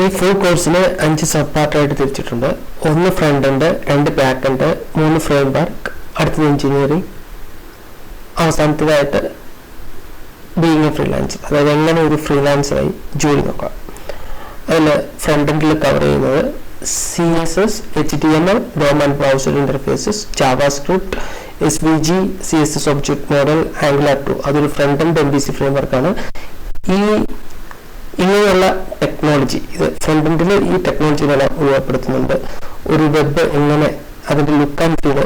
ഈ ഫുൾ കോഴ്സിന് 5 സബ് പാർട്ടായിട്ട് തിരിച്ചിട്ടുണ്ട്. 1 front end, 2 back end, 3 framework, അടുത്തത് എഞ്ചിനീയറിംഗ്, അവസാനത്തേതായിട്ട് ബീയിങ് എ ഫ്രീലാൻസർ, അതായത് എങ്ങനെ ഒരു ഫ്രീലാൻസറായി ജോലി നോക്കാം. അതിൽ ഫ്രണ്ട് എൻഡിൽ കവർ ചെയ്യുന്നത് CSS, HTML, DOM and browser interfaces, JavaScript, SVG, CSS object model, Angular 2. അതൊരു ഫ്രണ്ട് എൻഡ് MVC ഫ്രെയിംവർക്കാണ്. ഇങ്ങനെയുള്ള ടെക്നോളജി, ഇത് ഫ്രണ്ട് എൻഡിൽ ഈ ടെക്നോളജികളെല്ലാം ഉപയോഗപ്പെടുത്തുന്നുണ്ട്. ഒരു വെബ് എങ്ങനെ, അതിൻ്റെ ലുക്ക് ആൻഡ് ഫീൽ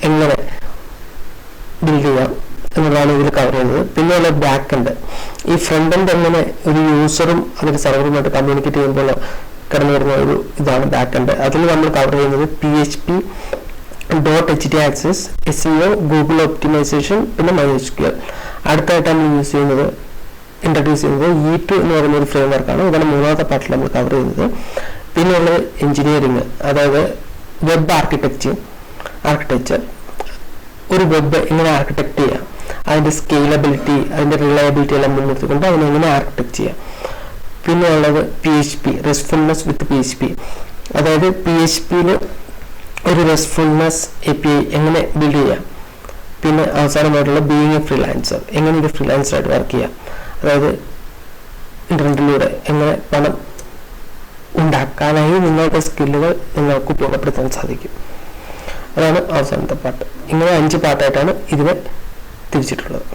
എങ്ങനെ ബിൽഡ് ചെയ്യാം എന്നുള്ളതാണ് ഇതിൽ കവർ ചെയ്യുന്നത്. പിന്നെയുള്ള ബാക്ക് എൻഡ്, ഈ ഫ്രണ്ട് എൻഡ് എങ്ങനെ ഒരു യൂസറും അതിൻ്റെ സെർവറുമായിട്ട് കമ്മ്യൂണിക്കേറ്റ് ചെയ്യുമ്പോൾ കടന്നു വരുന്ന ഒരു ഇതാണ് ബാക്ക് എൻഡ്. അതിൽ നമ്മൾ കവർ ചെയ്യുന്നത് PHP, .html, SEO, Google optimisation, പിന്നെ MySQL. അടുത്തായിട്ട് നമ്മൾ ഇൻട്രൊഡ്യൂസ് ചെയ്യുന്നത് E2 എന്ന് പറയുന്ന ഒരു ഫ്രെയിം വർക്കാണ്. ഇതാണ് 3ാമത്തെ പാർട്ടിൽ നമ്മൾ കവർ ചെയ്യുന്നത്. പിന്നെയുള്ളത് എഞ്ചിനീയറിംഗ്, അതായത് വെബ് ആർക്കിടെക്ചർ, ഒരു വെബ് എങ്ങനെ ആർക്കിടെക്ട് ചെയ്യാം, അതിൻ്റെ സ്കെയിലബിലിറ്റി, അതിൻ്റെ റിലയബിലിറ്റി എല്ലാം മുൻനിർത്തിക്കൊണ്ട് അതിനെങ്ങനെ ആർക്കിടെക്ട് ചെയ്യാം. പിന്നെ ഉള്ളത് PHP, റെസ്റ്റ്ഫുൾനെസ് വിത്ത് PHP, അതായത് PHPയിൽ ഒരു റെസ്റ്റ്ഫുൾനെസ് API എങ്ങനെ ബിൽഡ് ചെയ്യാം. പിന്നെ അവസാനമായിട്ടുള്ള ബീയിങ് എ ഫ്രീലാൻസർ, എങ്ങനെ ഒരു ഫ്രീലാൻസറായിട്ട് വർക്ക് ചെയ്യാം, അതായത് ഇൻ്റർനെറ്റിലൂടെ എങ്ങനെ പണം ഉണ്ടാക്കാനായി നിങ്ങളുടെ സ്കില്ലുകൾ നിങ്ങൾക്ക് ഉപയോഗപ്പെടുത്താൻ സാധിക്കും. അതാണ് അവസാനത്തെ പാർട്ട്. ഇങ്ങനെ 5 പാർട്ടായിട്ടാണ് ഇതിനെ തിരിച്ചിട്ടുള്ളത്.